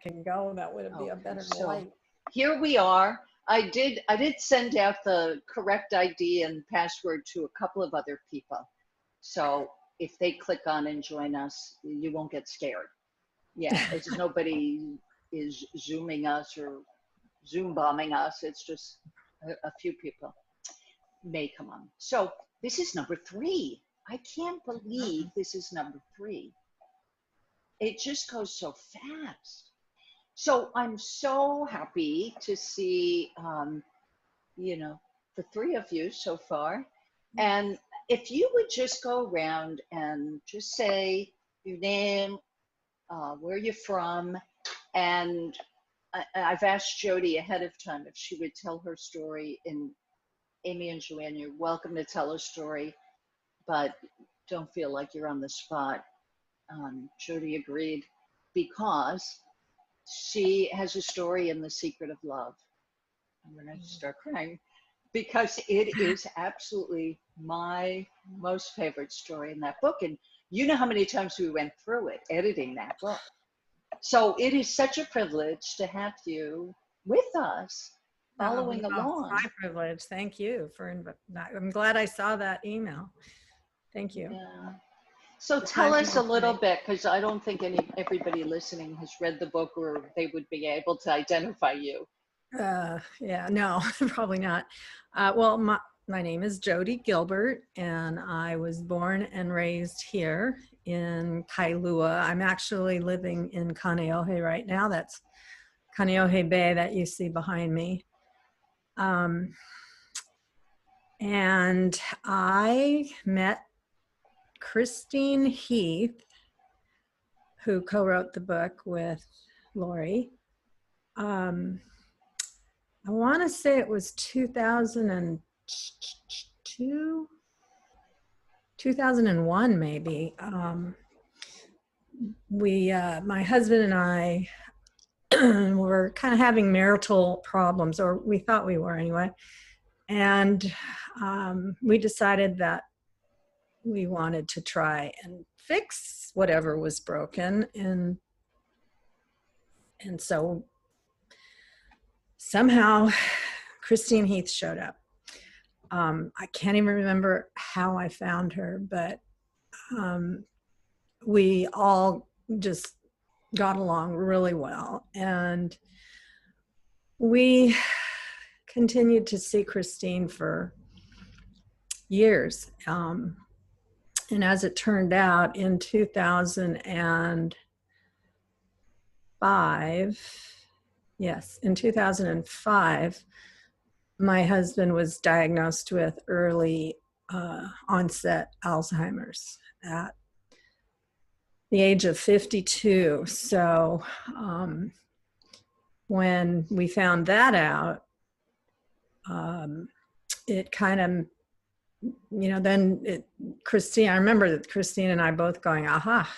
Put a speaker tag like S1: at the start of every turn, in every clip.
S1: can go, that would be a
S2: Okay,
S1: better
S2: so
S1: light.
S2: here we are. I did send out the correct ID and password to a couple of other people. So if they click on and join us, you won't get scared. Yeah, it's nobody is zooming us or Zoom bombing us. It's just a few people may come on. So this is number 3. I can't believe this is number 3. It just goes so fast. So I'm so happy to see, you know, the 3 of you so far. And if you would just go around and just say your name, where you're from, and I've asked Jody ahead of time if she would tell her story. And Amy and Joanne, you're welcome to tell a story, but don't feel like you're on the spot. Jody agreed because she has a story in The Secret of Love. I'm going to start crying because it is absolutely my most favorite story in that book. And you know how many times we went through it editing that book. So it is such a privilege to have you with us following
S1: Well, it's
S2: along.
S1: my privilege. Thank you for I'm glad I saw that email. Thank you.
S2: Yeah. So tell us a little bit, because I don't think everybody listening has read the book or they would be able to identify you.
S1: Yeah, no, probably not. Well, my name is Jody Gilbert, and I was born and raised here in Kailua. I'm actually living in Kaneohe right now. That's Kaneohe Bay that you see behind me. And I met Christine Heath, who co-wrote the book with Lori. I want to say it was 2002, 2001 maybe. My husband and I were kind of having marital problems, or we thought we were anyway. And we decided that we wanted to try and fix whatever was broken. And so somehow Christine Heath showed up. I can't even remember how I found her, but we all just got along really well. And we continued to see Christine for years. And as it turned out, in 2005, my husband was diagnosed with early onset Alzheimer's at the age of 52. So when we found that out, it kind of, Christine, I remember that Christine and I both going, aha,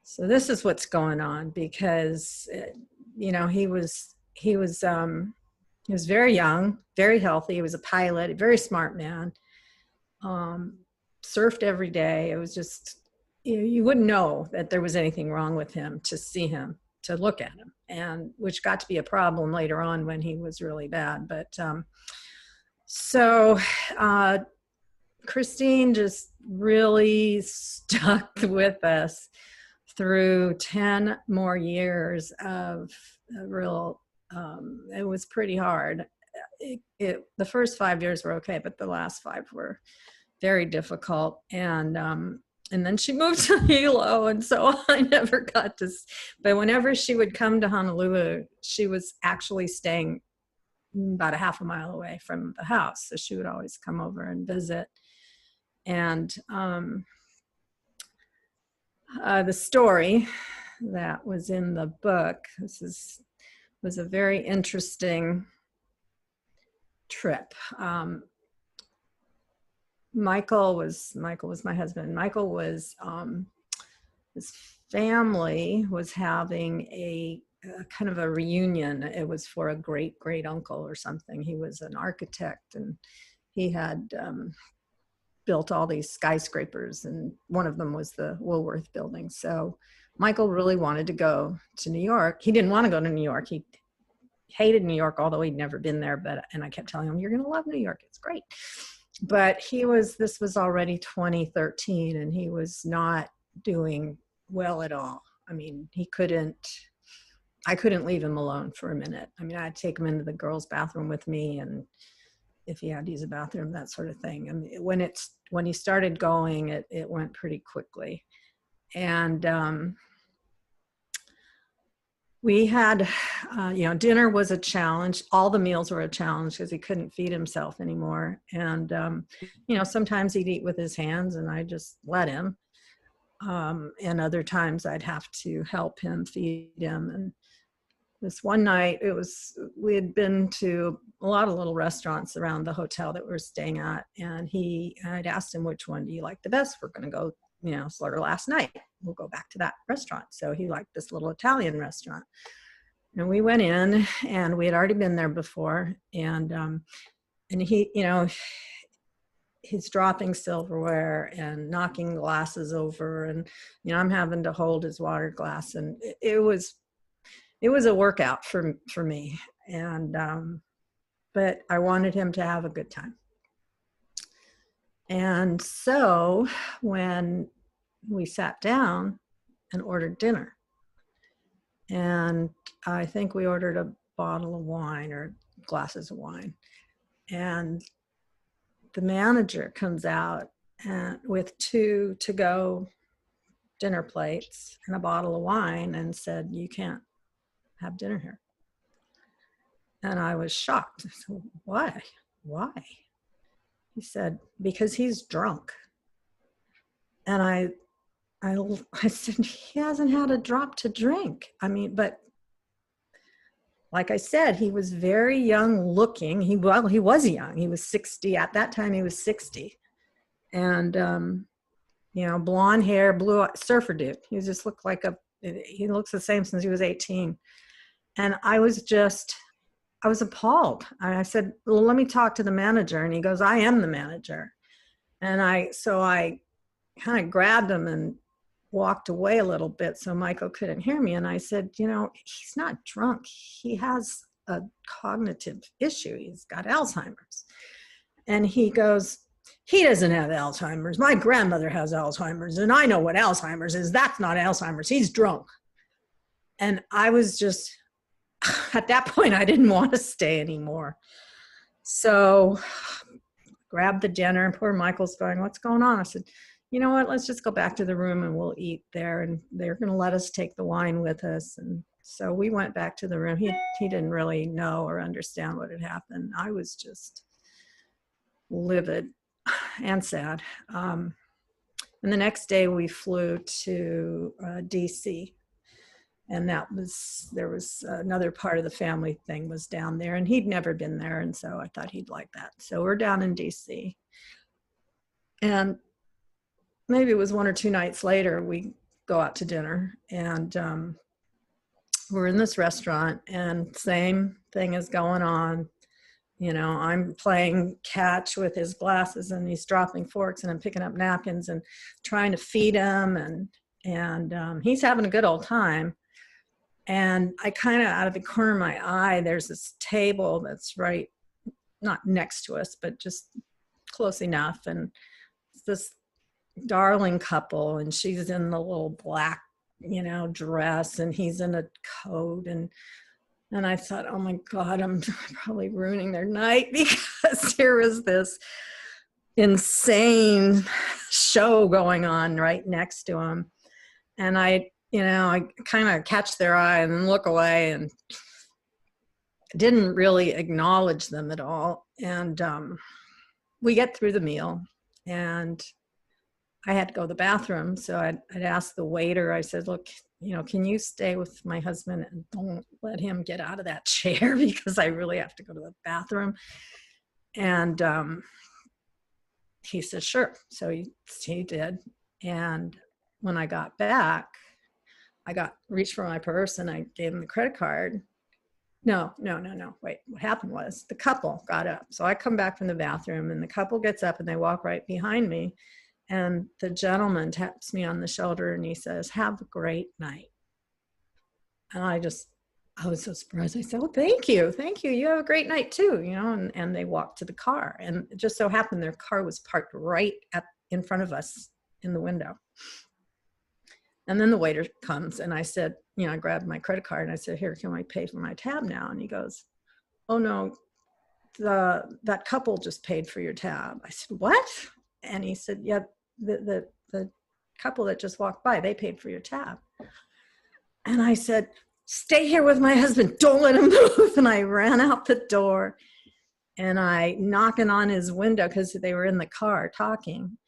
S1: so this is what's going on, because, he was very young, very healthy. He was a pilot, a very smart man, surfed every day. It was just, you wouldn't know that there was anything wrong with him to see him, to look at him, and which got to be a problem later on when he was really bad. But so Christine just really stuck with us through 10 more years of real, it was pretty hard. The first 5 years were okay, but the last 5 were very difficult. And then she moved to Hilo, and so I never got to, but whenever she would come to Honolulu, she was actually staying about a half a mile away from the house. So she would always come over and visit. And the story that was in the book, was a very interesting trip. Michael was my husband. Michael was, his family was having a kind of a reunion. It was for a great uncle or something. He was an architect, and he had built all these skyscrapers, and one of them was the Woolworth building. So Michael really wanted to go to New York. He didn't want to go to New York. He hated New York, although he'd never been there. And I kept telling him, you're going to love New York. It's great. But this was already 2013, and he was not doing well at all. I mean, I couldn't leave him alone for a minute. I mean, I'd take him into the girls' bathroom with me, and if he had to use a bathroom, that sort of thing. I mean, when he started going, it went pretty quickly. And we had, dinner was a challenge. All the meals were a challenge because he couldn't feed himself anymore. And, sometimes he'd eat with his hands and I just let him. And other times I'd have to help him feed him. And this one night, we had been to a lot of little restaurants around the hotel that we were staying at. And I'd asked him, which one do you like the best? We're going to go, sort of last night. We'll go back to that restaurant. So he liked this little Italian restaurant. And we went in, and we had already been there before. And he, he's dropping silverware and knocking glasses over. And, I'm having to hold his water glass. And it was a workout for me. And, but I wanted him to have a good time. And so when we sat down and ordered dinner, and I think we ordered a bottle of wine or glasses of wine, and the manager comes out with 2 to-go dinner plates and a bottle of wine and said, you can't have dinner here. And I was shocked. I said, why? He said, because he's drunk. And I said, he hasn't had a drop to drink. I mean, but like I said, he was very young looking. He was young. He was 60. At that time, he was 60. And, blonde hair, blue surfer dude. He just looked he looks the same since he was 18. And I was appalled. I said, well, let me talk to the manager. And he goes, I am the manager. And I kind of grabbed him and walked away a little bit so Michael couldn't hear me. And I said, he's not drunk. He has a cognitive issue. He's got Alzheimer's. And he goes, he doesn't have Alzheimer's. My grandmother has Alzheimer's, and I know what Alzheimer's is. That's not Alzheimer's. He's drunk. And I was just, at that point, I didn't want to stay anymore. So grabbed the dinner, and poor Michael's going, what's going on? I said, you know what, let's just go back to the room and we'll eat there. And they're going to let us take the wine with us. And so we went back to the room. He didn't really know or understand what had happened. I was just livid and sad. And the next day we flew to DC. And there was another part of the family thing was down there, and he'd never been there. And so I thought he'd like that. So we're down in DC. And maybe it was 1 or 2 nights later, we go out to dinner, and we're in this restaurant, and same thing is going on. I'm playing catch with his glasses, and he's dropping forks, and I'm picking up napkins and trying to feed him, and he's having a good old time. And I kind of, out of the corner of my eye, there's this table that's right, not next to us, but just close enough. And it's this darling couple, and she's in the little black, dress, and he's in a coat. And I thought, oh my God, I'm probably ruining their night, because here is this insane show going on right next to him. And I kind of catch their eye and look away, and didn't really acknowledge them at all. And we get through the meal, and I had to go to the bathroom. So I'd asked the waiter, I said, look, can you stay with my husband and don't let him get out of that chair, because I really have to go to the bathroom. And he said, sure. So he did. And when I got back, I reached for my purse and I gave him the credit card. No. Wait, what happened was the couple got up. So I come back from the bathroom, and the couple gets up and they walk right behind me. And the gentleman taps me on the shoulder and he says, "Have a great night." And I was so surprised. I said, "Oh, thank you. Thank you. You have a great night too," and they walked to the car. And it just so happened their car was parked right in front of us in the window. And then the waiter comes and I said, I grabbed my credit card and I said, "Here, can I pay for my tab now?" And he goes, "Oh no, that couple just paid for your tab." I said, "What?" And he said, "Yeah, the couple that just walked by, they paid for your tab." And I said, "Stay here with my husband. Don't let him move." And I ran out the door and I knocking on his window because they were in the car talking.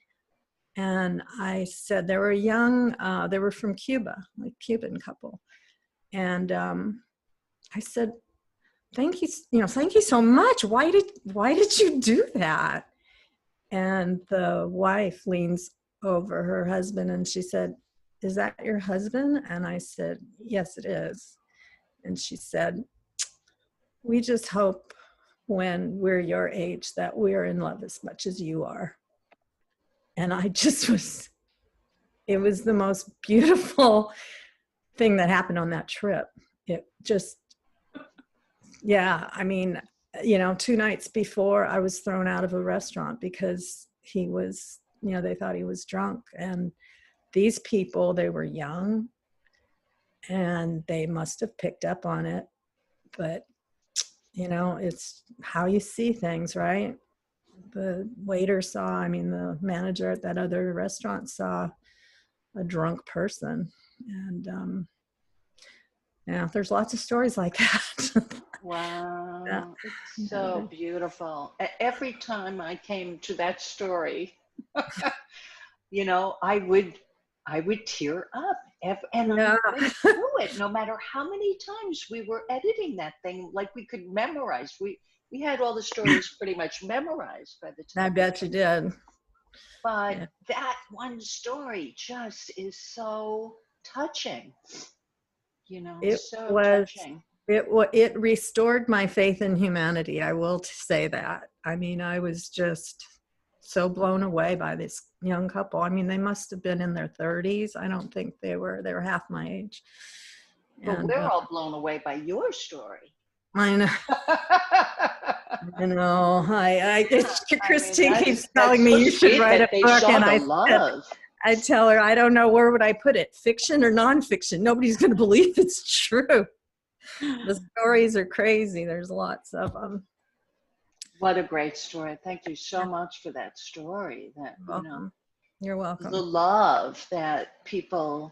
S1: And I said, they were from Cuba, like Cuban couple. And I said, "Thank you, thank you so much. Why did you do that?" And the wife leans over her husband and she said, "Is that your husband?" And I said, "Yes, it is." And she said, "We just hope when we're your age that we're in love as much as you are." And it was the most beautiful thing that happened on that trip. It just, yeah, I mean, 2 nights before I was thrown out of a restaurant because he was, they thought he was drunk. And these people, they were young and they must have picked up on it. But, it's how you see things, right? The waiter the manager at that other restaurant saw a drunk person. And there's lots of stories like that.
S2: Wow,
S1: Yeah.
S2: it's so beautiful. Every time I came to that story, I would tear up, and I
S1: Yeah.
S2: went through it. No matter how many times we were editing that thing, like we could memorize. We had all the stories pretty much memorized by the
S1: I
S2: time.
S1: bet you did.
S2: But
S1: Yeah.
S2: that one story just is so touching.
S1: It
S2: So
S1: was,
S2: touching.
S1: it restored my faith in humanity. I will say that. I mean, I was just so blown away by this young couple. I mean, they must have been in their 30s. I don't think they were half my age.
S2: But
S1: And
S2: we're all blown away by your story.
S1: I know,
S2: I mean,
S1: Christine keeps
S2: that's
S1: telling me
S2: so
S1: you should
S2: sweet
S1: write a
S2: that they
S1: book.
S2: saw
S1: And
S2: the love.
S1: I tell her, I don't know, where would I put it? Fiction or nonfiction? Nobody's going to believe it's true. The stories are crazy. There's lots of them.
S2: What a great story. Thank you so much for that story. That,
S1: You're welcome. You're welcome.
S2: the love that people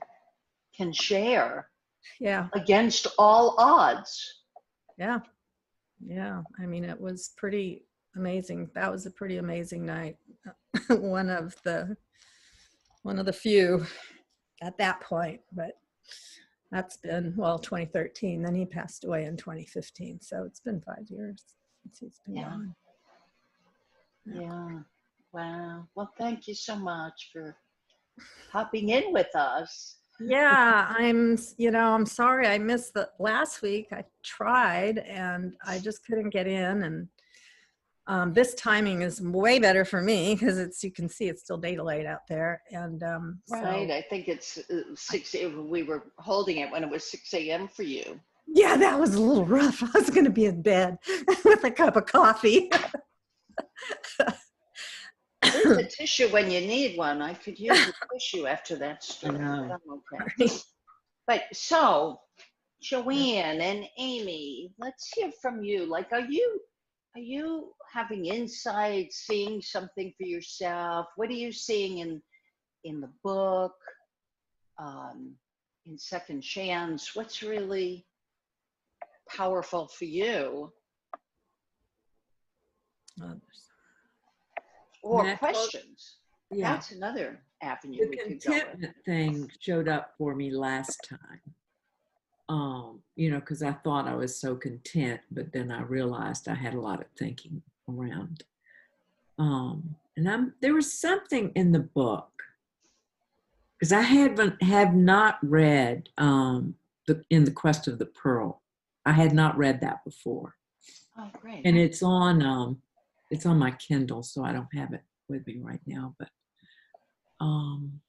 S2: can share
S1: Yeah.
S2: against all odds.
S1: Yeah. Yeah. I mean, it was pretty amazing. That was a pretty amazing night. one of the few at that point, but that's been, 2013. Then he passed away in 2015. So it's been 5 years since he's been gone.
S2: Yeah. Wow. Well, thank you so much for hopping in with us.
S1: Yeah, I'm sorry I missed the last week. I tried and I just couldn't get in. And this timing is way better for me because you can see it's still daylight out there. And
S2: Right. I think it's 6. We were holding it when it was 6 a.m. for you.
S1: Yeah, that was a little rough. I was going to be in bed with a cup of coffee.
S2: There's a tissue when you need one. I could use a tissue after that story. But I'm okay. But so, Joanne and Amy, let's hear from you. Like, are you having insight, seeing something for yourself? What are you seeing in the book, in Second Chance? What's really powerful for you? Or questions.
S3: Yeah.
S2: That's another avenue
S3: The
S2: we could go with.
S3: contentment thing showed up for me last time. Because I thought I was so content, but then I realized I had a lot of thinking around. And there was something in the book, because I have not read In the Quest of the Pearl. I had not read that before.
S2: Oh, great.
S3: And it's on my Kindle, so I don't have it with me right now. But
S2: And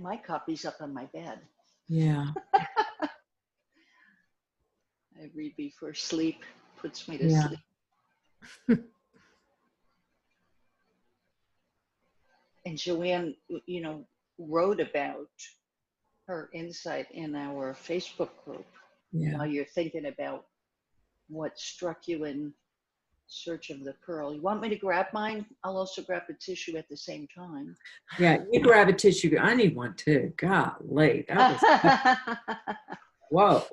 S2: my copy's up on my bed.
S3: Yeah.
S2: I read before sleep, puts me to
S3: Yeah.
S2: sleep. And Joanne, wrote about her insight in our Facebook group
S3: Yeah.
S2: while you're thinking about what struck you in Search of the Pearl. You want me to grab mine? I'll also grab a tissue at the same time.
S3: Yeah. You grab a tissue. I need one too. Golly. Whoa.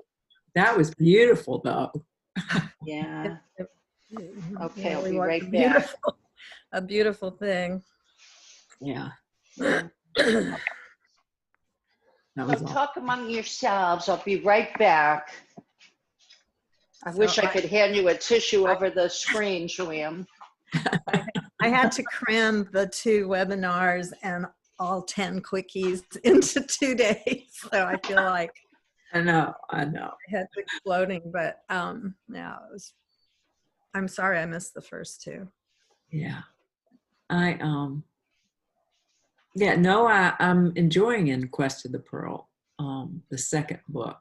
S3: That was beautiful though.
S2: Yeah.
S1: It
S2: Okay, I'll
S1: really
S2: be
S1: was
S2: right back.
S1: a beautiful thing.
S3: Yeah.
S2: Yeah.
S3: That
S2: So
S3: was awesome.
S2: talk among yourselves. I'll be right back. I
S1: So
S2: wish I could hand you a tissue over the screen, Joanne.
S1: I had to cram the 2 webinars and all 10 quickies into 2 days. So I feel like
S3: I know.
S1: my head's exploding, but yeah, I'm sorry I missed the first 2.
S3: Yeah. I'm enjoying In Quest of the Pearl, the second book.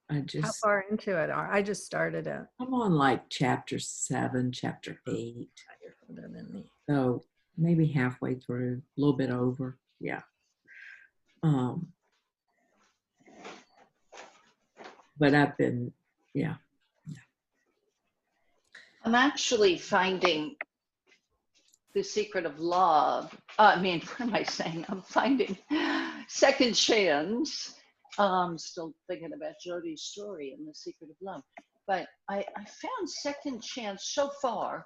S1: How far into it are I just started it.
S3: I'm on like chapter 7, chapter 8.
S1: You're further than me.
S3: So maybe halfway through, a little bit over. Yeah. But I've been, yeah.
S2: I'm actually finding The Secret of Love. What am I saying? I'm finding Second Chance. Still thinking about Jody's story and The Secret of Love. But I found Second Chance so far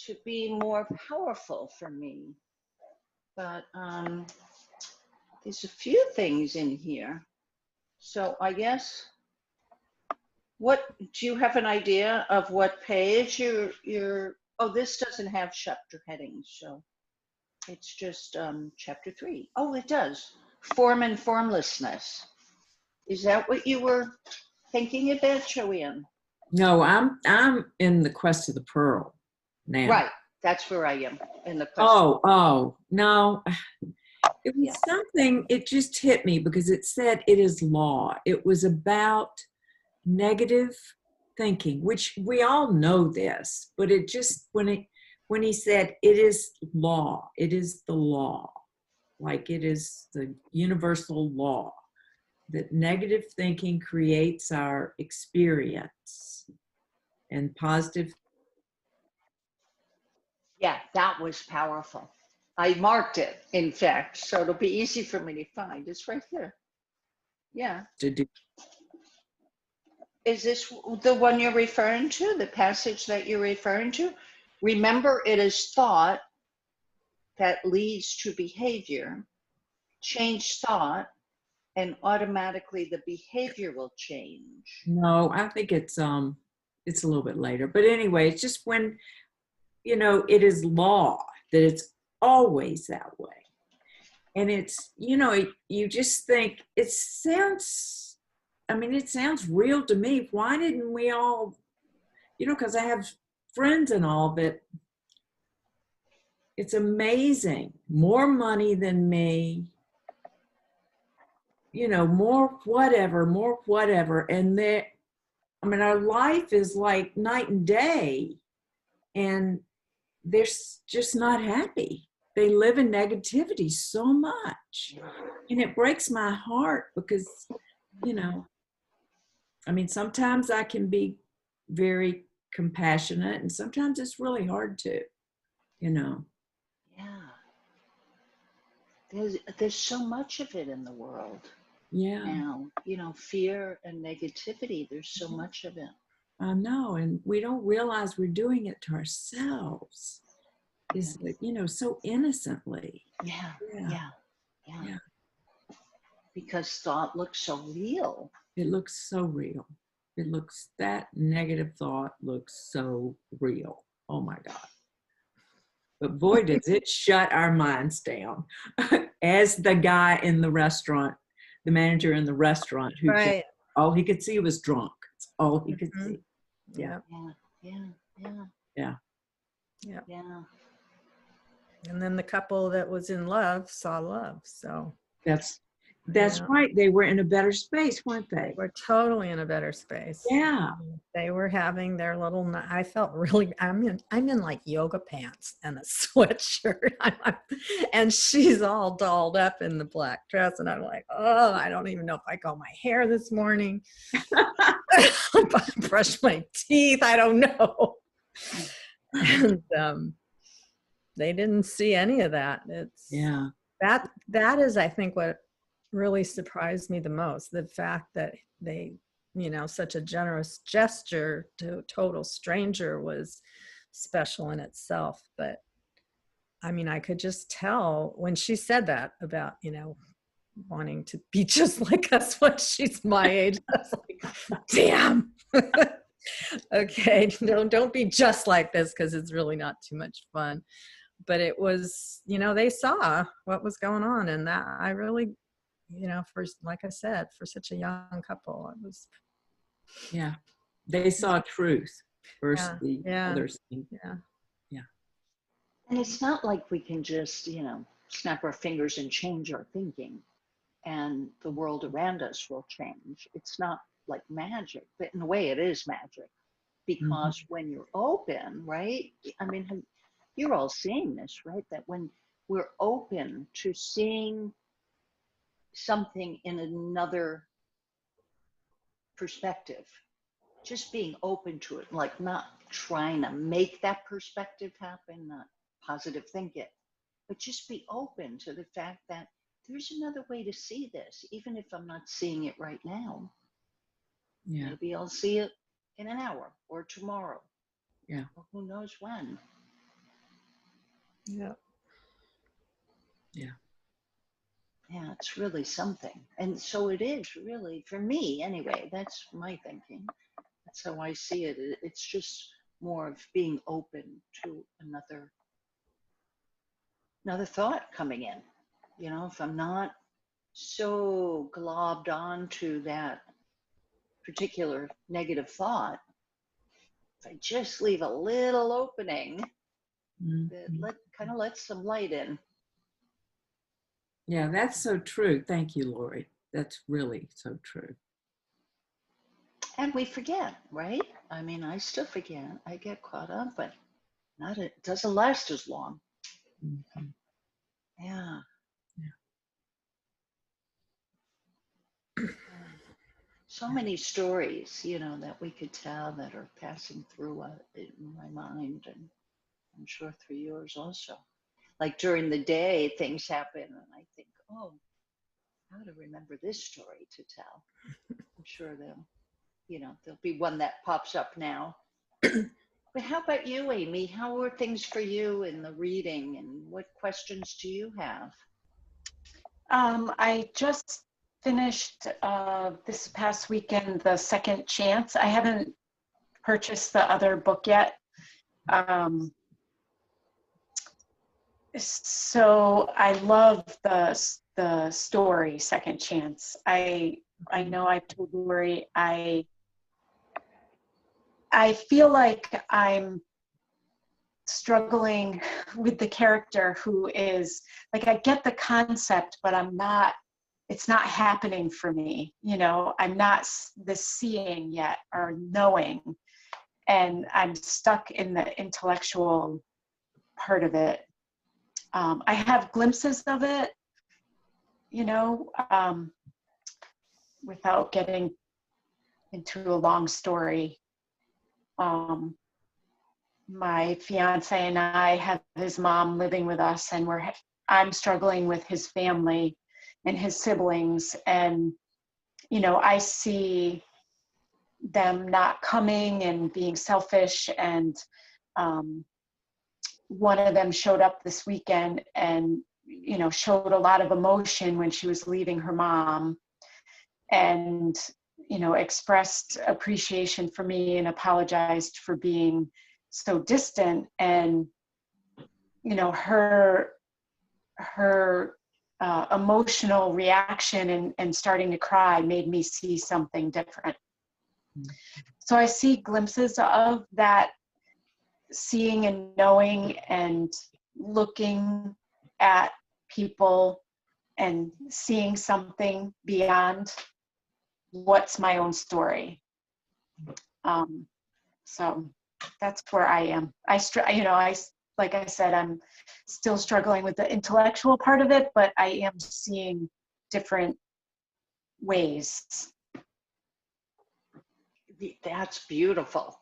S2: to be more powerful for me. But there's a few things in here. So I guess, do you have an idea of what page oh, this doesn't have chapter headings, so it's just chapter 3. Oh, it does. Form and formlessness. Is that what you were thinking about, Joanne?
S3: No, I'm in the Quest of the Pearl now.
S2: Right. That's where I am in the quest.
S3: Oh, no. It was something, it just hit me because it said it is law. It was about negative thinking, which we all know this, but it just, when he said it is law, it is the law, like it is the universal law, that negative thinking creates our experience and positive.
S2: Yeah, that was powerful. I marked it, in fact, so it'll be easy for me to find. It's right here. Yeah.
S3: To do.
S2: Is this the one you're referring to, the passage that you're referring to? Remember, it is thought that leads to behavior. Change thought, and automatically the behavior will change.
S3: No, I think it's a little bit later. But anyway, it's just when, it is law that it's always that way. And it's, you just think it sounds real to me. Why didn't we all, because I have friends and all that it's amazing. More money than me, more whatever. And our life is like night and day, and they're just not happy. They live in negativity so much. And it breaks my heart because, sometimes I can be very compassionate and sometimes it's really hard to,
S2: Yeah. There's so much of it in the world.
S3: Yeah.
S2: Now, fear and negativity, there's so much of it.
S3: I know, and we don't realize we're doing it to ourselves. Is so innocently.
S2: Yeah. Because thought looks so real.
S3: It looks so real. That negative thought looks so real. Oh my God. But boy, does it shut our minds down. As the guy in the restaurant, the manager in the restaurant, who
S1: Right.
S3: all he could see was drunk. That's all he could see. Yeah.
S1: And then the couple that was in love saw love. So
S3: That's
S1: yeah,
S3: right. They were in a better space, weren't they?
S1: we're totally in a better space.
S3: Yeah.
S1: They were having their little, I felt really, I'm in like yoga pants and a sweatshirt. And she's all dolled up in the black dress. And I'm like, oh, I don't even know if I comb my hair this morning. Brush my teeth. I don't know. And they didn't see any of that. It's
S3: Yeah.
S1: that is, I think, what really surprised me the most. The fact that they, such a generous gesture to a total stranger was special in itself. But I mean, I could just tell when she said that about, wanting to be just like us when she's my age. I was like, damn. Okay, don't be just like this, because it's really not too much fun. But it was, they saw what was going on, and that I really, for, like I said, for such a young couple, it was.
S3: Yeah, they saw truth versus the
S1: Yeah.
S3: others.
S1: Yeah.
S3: Yeah.
S2: And it's not like we can just, snap our fingers and change our thinking and the world around us will change. It's not like magic, but in a way it is magic, because when you're open, right? I mean, you're all seeing this, right? That when we're open to seeing something in another perspective, just being open to it, like not trying to make that perspective happen, not positive think it, but just be open to the fact that there's another way to see this, even if I'm not seeing it right now.
S3: Yeah.
S2: Maybe I'll see it in an hour or tomorrow.
S3: Yeah.
S2: Or who knows when.
S1: Yeah.
S3: Yeah.
S2: Yeah, it's really something. And so it is really, for me anyway, that's my thinking. That's how I see it. It's just more of being open to another thought coming in. If I'm not so globbed onto that particular negative thought, if I just leave a little opening that kind of lets some light in.
S3: Yeah, that's so true. Thank you, Lori. That's really so true.
S2: And we forget, right? I mean, I still forget. I get caught up, but it doesn't last as long.
S3: Mm-hmm.
S2: Yeah. So many stories, that we could tell that are passing through in my mind, and I'm sure through yours also. Like during the day, things happen, and I think, oh, how to remember this story to tell. I'm sure there'll be one that pops up now. But how about you, Amy? How were things for you in the reading, and what questions do you have?
S4: I just finished this past weekend, The Second Chance. I haven't purchased the other book yet. So I love the story Second Chance. I know I've told Lori, I feel like I'm struggling with the character who is like, I get the concept, but it's not happening for me. I'm not the seeing yet or knowing, and I'm stuck in the intellectual part of it. I have glimpses of it, without getting into a long story. My fiance and I have his mom living with us, and I'm struggling with his family and his siblings, and I see them not coming and being selfish, and one of them showed up this weekend and showed a lot of emotion when she was leaving her mom, and expressed appreciation for me and apologized for being so distant. And her emotional reaction and starting to cry made me see something different. So I see glimpses of that seeing and knowing, and looking at people and seeing something beyond what's my own story. So that's where I am. Like I said, I'm still struggling with the intellectual part of it, but I am seeing different ways.
S2: That's beautiful.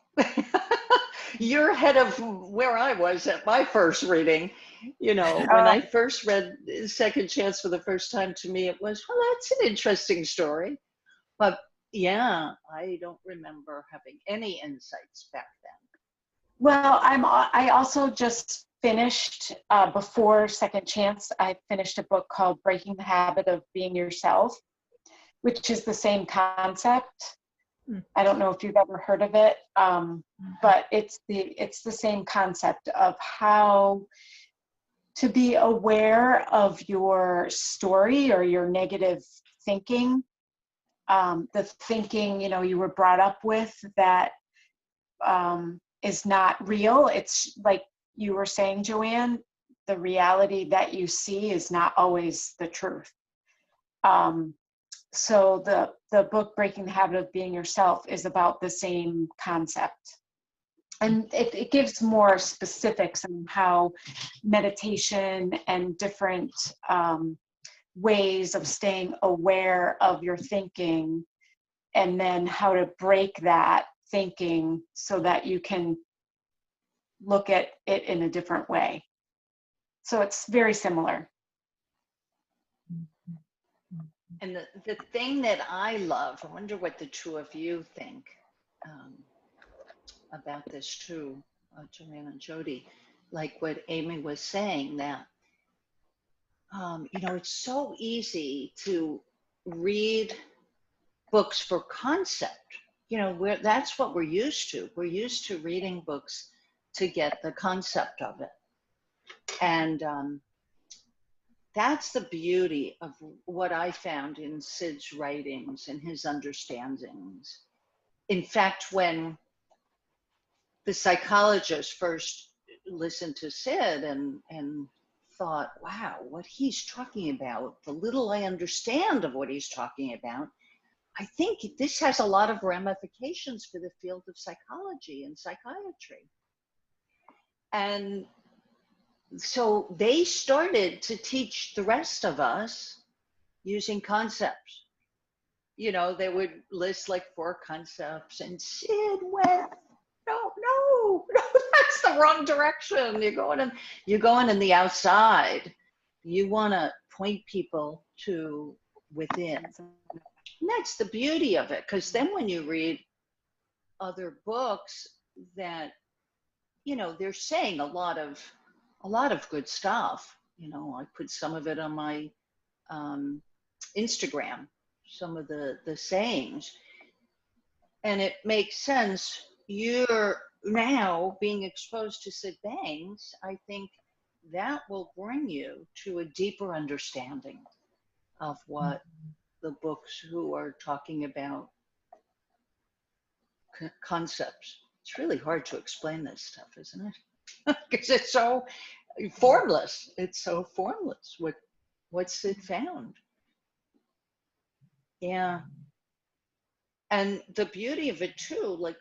S2: You're ahead of where I was at my first reading. You know, when I first read Second Chance for the first time, to me, it was, well, that's an interesting story. But yeah, I don't remember having any insights back then.
S4: Well, I also just finished, before Second Chance, I finished a book called Breaking the Habit of Being Yourself, which is the same concept. I don't know if you've ever heard of it, but it's the same concept of how to be aware of your story or your negative thinking, the thinking, you know, you were brought up with that is not real. It's like you were saying, Joanne, the reality that you see is not always the truth. So the book Breaking the Habit of Being Yourself is about the same concept. And it gives more specifics on how meditation and different ways of staying aware of your thinking, and then how to break that thinking so that you can look at it in a different way. So it's very similar.
S2: And the thing that I love, I wonder what the two of you think about this too, Joanne and Jody, like what Amy was saying, that, you know, it's so easy to read books for concept. You know, that's what we're used to. We're used to reading books to get the concept of it. And that's the beauty of what I found in Sid's writings and his understandings. In fact, when the psychologist first listened to Sid and thought, wow, what he's talking about, the little I understand of what he's talking about, I think this has a lot of ramifications for the field of psychology and psychiatry. And so they started to teach the rest of us using concepts. You know, they would list like 4 concepts, and Sid went, no, that's the wrong direction. You're going in the outside. You want to point people to within. And that's the beauty of it, because then when you read other books that, you know, they're saying a lot of good stuff. You know, I put some of it on my Instagram, some of the sayings, and it makes sense. You're now being exposed to Sid Banks. I think that will bring you to a deeper understanding of what the books who are talking about concepts. It's really hard to explain this stuff, isn't it? Because it's so formless. It's so formless. What Sid found. Yeah. And the beauty of it too, like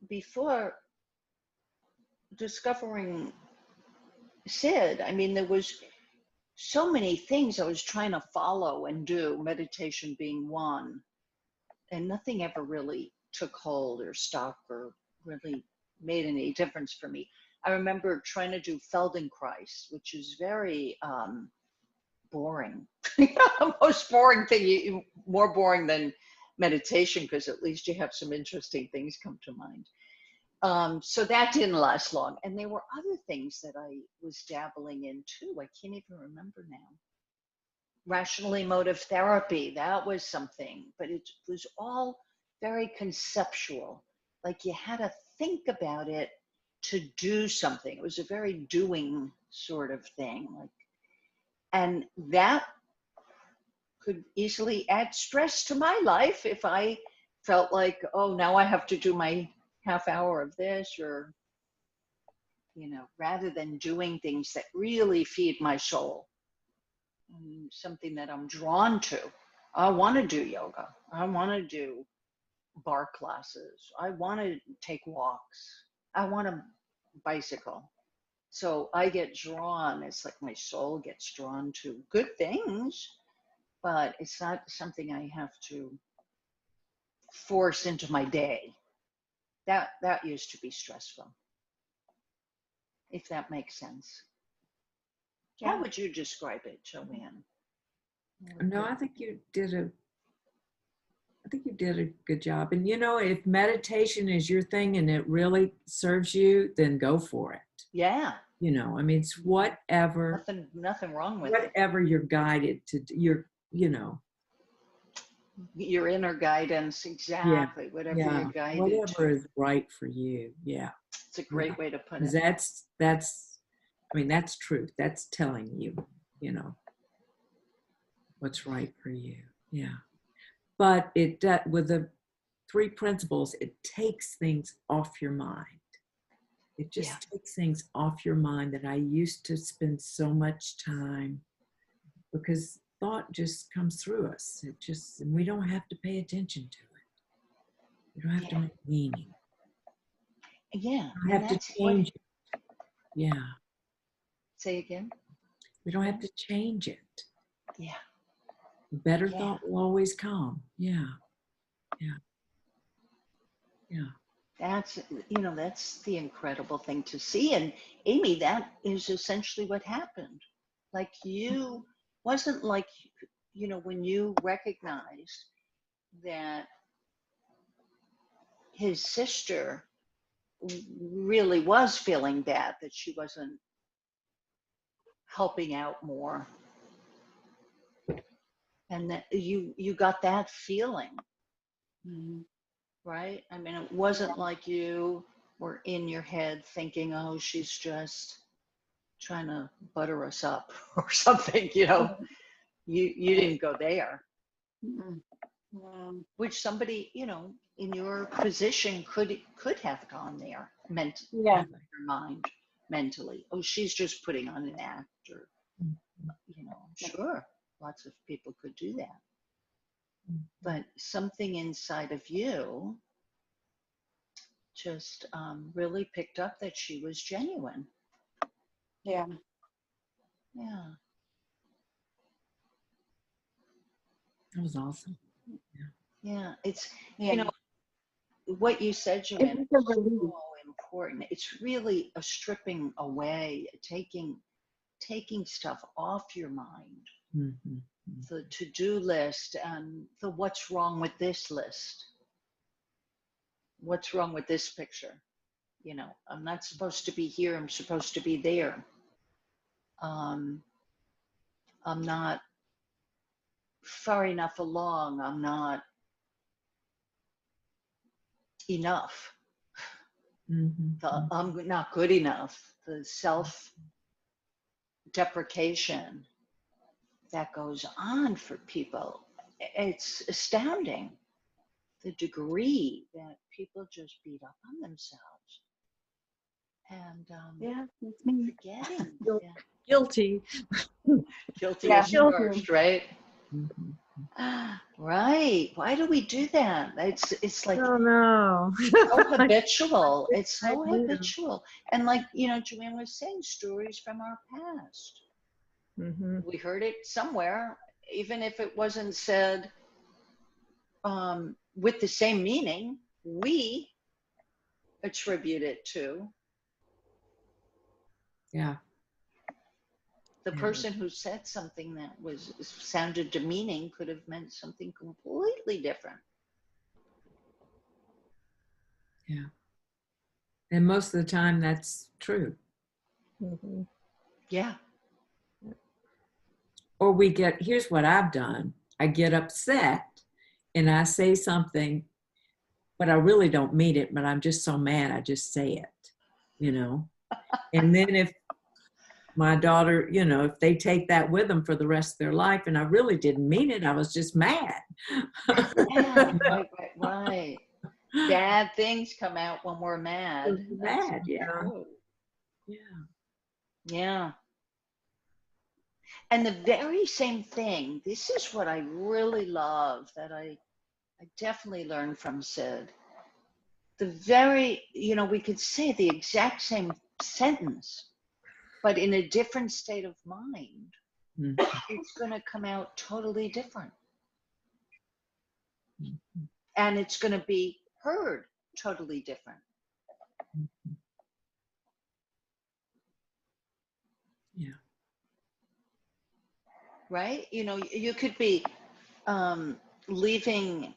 S2: before discovering Sid, I mean, there was so many things I was trying to follow and do, meditation being one, and nothing ever really took hold or stuck or really made any difference for me. I remember trying to do Feldenkrais, which is very boring. The most boring thing, more boring than meditation, because at least you have some interesting things come to mind. So that didn't last long. And there were other things that I was dabbling in too. I can't even remember now. Rational emotive therapy, that was something, but it was all very conceptual. Like you had to think about it to do something. It was a very doing sort of thing. Like, and that could easily add stress to my life if I felt like, oh, now I have to do my half hour of this, or, you know, rather than doing things that really feed my soul, something that I'm drawn to. I want to do yoga. I want to do bar classes. I want to take walks. I want to bicycle. So I get drawn. It's like my soul gets drawn to good things, but it's not something I have to force into my day. That used to be stressful, if that makes sense.
S4: Yeah.
S2: How would you describe it, Joanne?
S3: No, I think you did a good job. And you know, if meditation is your thing and it really serves you, then go for it.
S2: Yeah.
S3: You know, I mean, it's whatever
S2: Nothing wrong with it.
S3: whatever you're guided to do, you know.
S2: Your inner guidance, exactly. Whatever
S3: Yeah,
S2: you're guided
S3: whatever
S2: to.
S3: is right for you. Yeah.
S2: It's a great way to put
S3: 'Cause
S2: it.
S3: I mean, that's truth. That's telling you, you know, what's right for you. Yeah. But with the 3 principles, it takes things off your mind. It just takes things off your mind that I used to spend so much time, because thought just comes through us. And we don't have to pay attention to it. We don't have to make meaning.
S2: Yeah.
S3: We don't have to change it. Yeah.
S2: Say again?
S3: We don't have to change it.
S2: Yeah.
S3: Better thought will always come. Yeah.
S2: That's, you know, that's the incredible thing to see. And Amy, that is essentially what happened. Like you, wasn't like, you know, when you recognized that his sister really was feeling bad, that she wasn't helping out more, and that you got that feeling. Right? I mean, it wasn't like you were in your head thinking, oh, she's just trying to butter us up or something, you know. You didn't go there. Which somebody, you know, in your position could have gone there, your mind, mentally. Oh, she's just putting on an act, or, you know, sure, lots of people could do that. But something inside of you just really picked up that she was genuine.
S4: Yeah.
S3: That was awesome.
S2: Yeah. It's, you know, what you said, Joanne, is so important. It's really a stripping away, taking stuff off your mind. The to-do list and the what's wrong with this list. What's wrong with this picture? You know, I'm not supposed to be here. I'm supposed to be there. I'm not far enough along. I'm not enough. I'm not good enough. The self-deprecation that goes on for people. It's astounding, the degree that people just beat up on themselves. And
S4: that's me.
S2: forgetting.
S1: Guilty.
S2: Guilty as charged, right? Right. Why do we do that? It's like,
S1: Oh no.
S2: so habitual. It's so
S1: I do.
S2: habitual. And like, you know, Joanne was saying, stories from our past. We heard it somewhere, even if it wasn't said with the same meaning, we attribute it to the person who said something that sounded demeaning. Could have meant something completely different.
S3: And most of the time that's true.
S2: Yeah.
S3: Or here's what I've done. I get upset and I say something, but I really don't mean it, but I'm just so mad, I just say it, you know. And then if my daughter, you know, if they take that with them for the rest of their life, and I really didn't mean it, I was just mad.
S2: Right. Bad things come out when we're mad.
S3: Mad, yeah.
S2: True.
S3: Yeah.
S2: Yeah. And the very same thing, this is what I really love that I definitely learned from Sid. The very, we could say the exact same sentence, but in a different state of mind, it's going to come out totally different. And it's going to be heard totally different.
S3: Yeah.
S2: Right? You could be leaving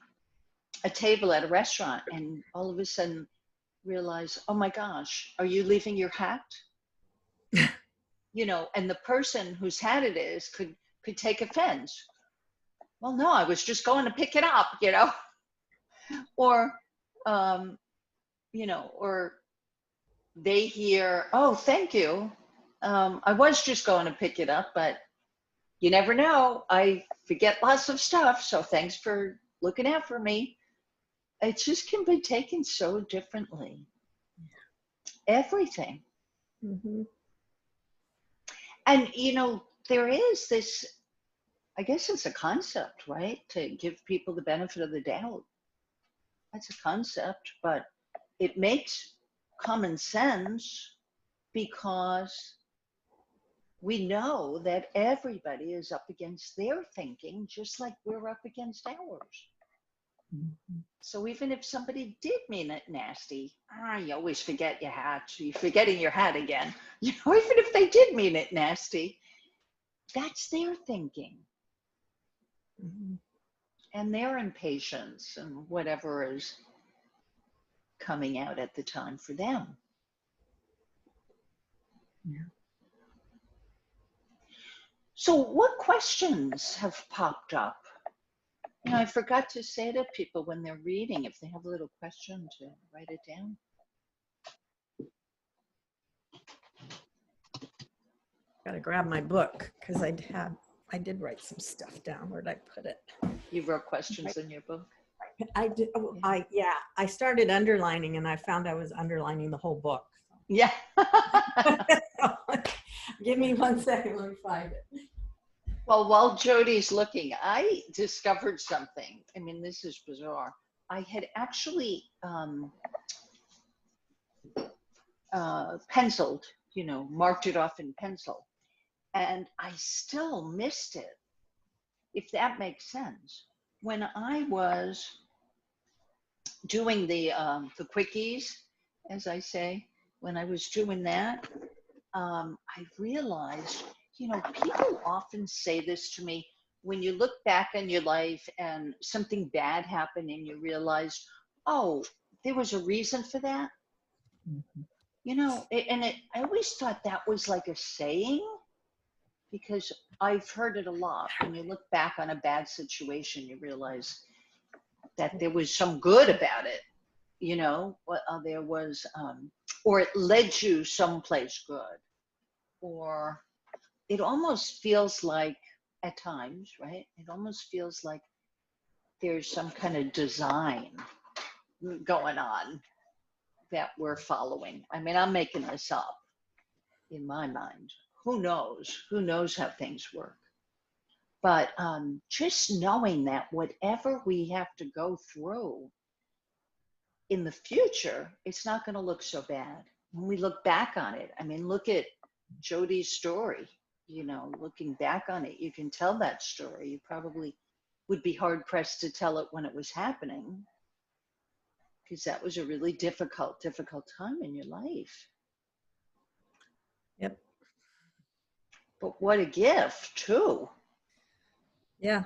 S2: a table at a restaurant and all of a sudden realize, oh my gosh, are you leaving your hat? And the person whose hat it is could take offense. Well, no, I was just going to pick it up, or, or they hear, oh, thank you. I was just going to pick it up, but you never know. I forget lots of stuff. So thanks for looking out for me. It just can be taken so differently. Everything.
S1: Mm-hmm.
S2: And, there is this, I guess it's a concept, right? To give people the benefit of the doubt. That's a concept, but it makes common sense because we know that everybody is up against their thinking, just like we're up against ours. So even if somebody did mean it nasty, you always forget your hat. You're forgetting your hat again. Even if they did mean it nasty, that's their thinking.
S1: Mm-hmm.
S2: And their impatience and whatever is coming out at the time for them.
S3: Yeah.
S2: So what questions have popped up? I forgot to say to people when they're reading, if they have a little question, to write it down.
S1: Got to grab my book because I did write some stuff down. Where'd I put it?
S2: You wrote questions in your book?
S1: I did. Oh, I started underlining and I found I was underlining the whole book.
S2: Yeah.
S1: Give me 1 second. Let me find it.
S2: Well, while Jody's looking, I discovered something. I mean, this is bizarre. I had actually penciled, marked it off in pencil, and I still missed it, if that makes sense. When I was doing the quickies, as I say, when I was doing that, I realized, people often say this to me, when you look back on your life and something bad happened and you realized, oh, there was a reason for that. I always thought that was like a saying, because I've heard it a lot. When you look back on a bad situation, you realize that there was some good about it, there was, or it led you someplace good, or it almost feels like, at times, right? It almost feels like there's some kind of design going on that we're following. I mean, I'm making this up in my mind. Who knows? Who knows how things work? But just knowing that whatever we have to go through in the future, it's not going to look so bad. When we look back on it, I mean, look at Jody's story. Looking back on it, you can tell that story. You probably would be hard pressed to tell it when it was happening, because that was a really difficult time in your life.
S1: Yep.
S2: But what a gift, too.
S1: Yeah.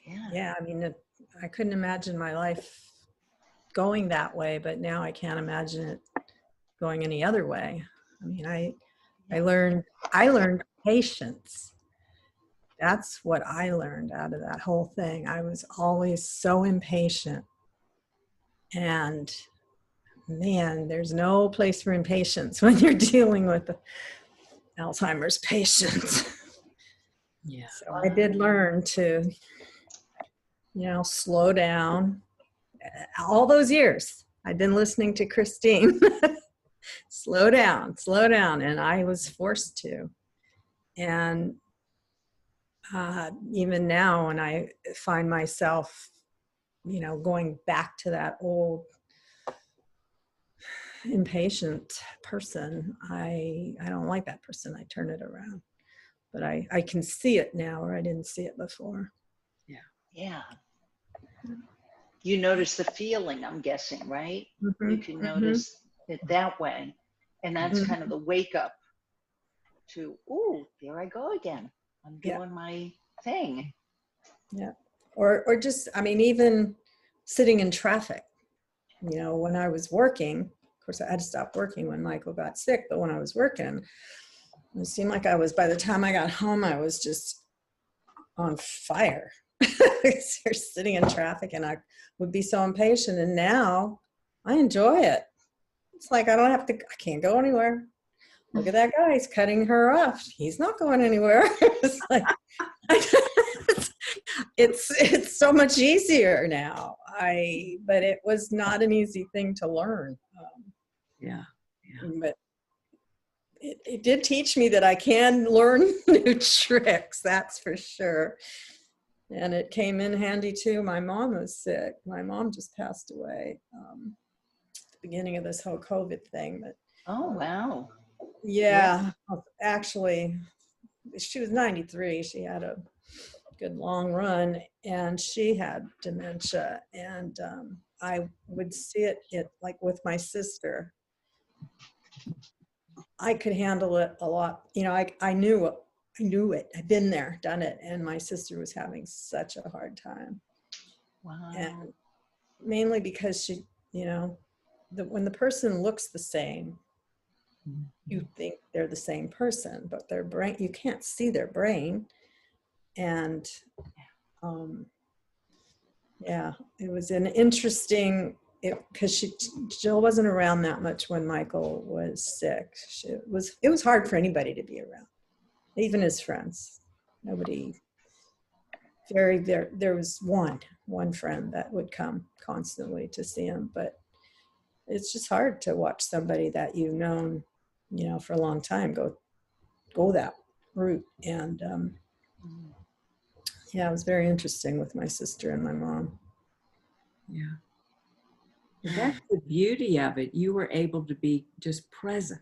S2: Yeah.
S1: Yeah. I mean, I couldn't imagine my life going that way, but now I can't imagine it going any other way. I mean, I learned patience. That's what I learned out of that whole thing. I was always so impatient. And man, there's no place for impatience when you're dealing with Alzheimer's patients.
S3: Yeah.
S1: So I did learn to, slow down. All those years I've been listening to Christine. slow down, slow down. And I was forced to. And even now, when I find myself, going back to that old impatient person, I don't like that person. I turn it around. But I can see it now where I didn't see it before.
S2: Yeah. You notice the feeling, I'm guessing, right?
S1: Mm-hmm,
S2: You can notice it that way. And that's kind of the wake up to, ooh, there I go again. I'm doing my thing.
S1: Yeah. Or just, even sitting in traffic. When I was working, of course, I had to stop working when Michael got sick, but when I was working, it seemed like by the time I got home, I was just on fire. You're sitting in traffic, and I would be so impatient. And now I enjoy it. It's like I can't go anywhere. Look at that guy, he's cutting her off. He's not going anywhere. It's like, it's so much easier now. But it was not an easy thing to learn. But it did teach me that I can learn new tricks, that's for sure. And it came in handy too. My mom was sick. My mom just passed away at the beginning of this whole COVID thing. But
S2: oh, wow.
S1: Yeah, actually, she was 93. She had a good long run, and she had dementia. And I would see it like with my sister. I could handle it a lot. I knew it. I'd been there, done it. And my sister was having such a hard time.
S2: Wow.
S1: And mainly because she, when the person looks the same, you think they're the same person, but their brain, you can't see their brain. And it was an interesting, because Jill wasn't around that much when Michael was sick. It was hard for anybody to be around, even his friends. Nobody, there was one friend that would come constantly to see him, but it's just hard to watch somebody that you've known, for a long time go that route. And it was very interesting with my sister and my mom.
S3: Yeah. That's the beauty of it. You were able to be just present.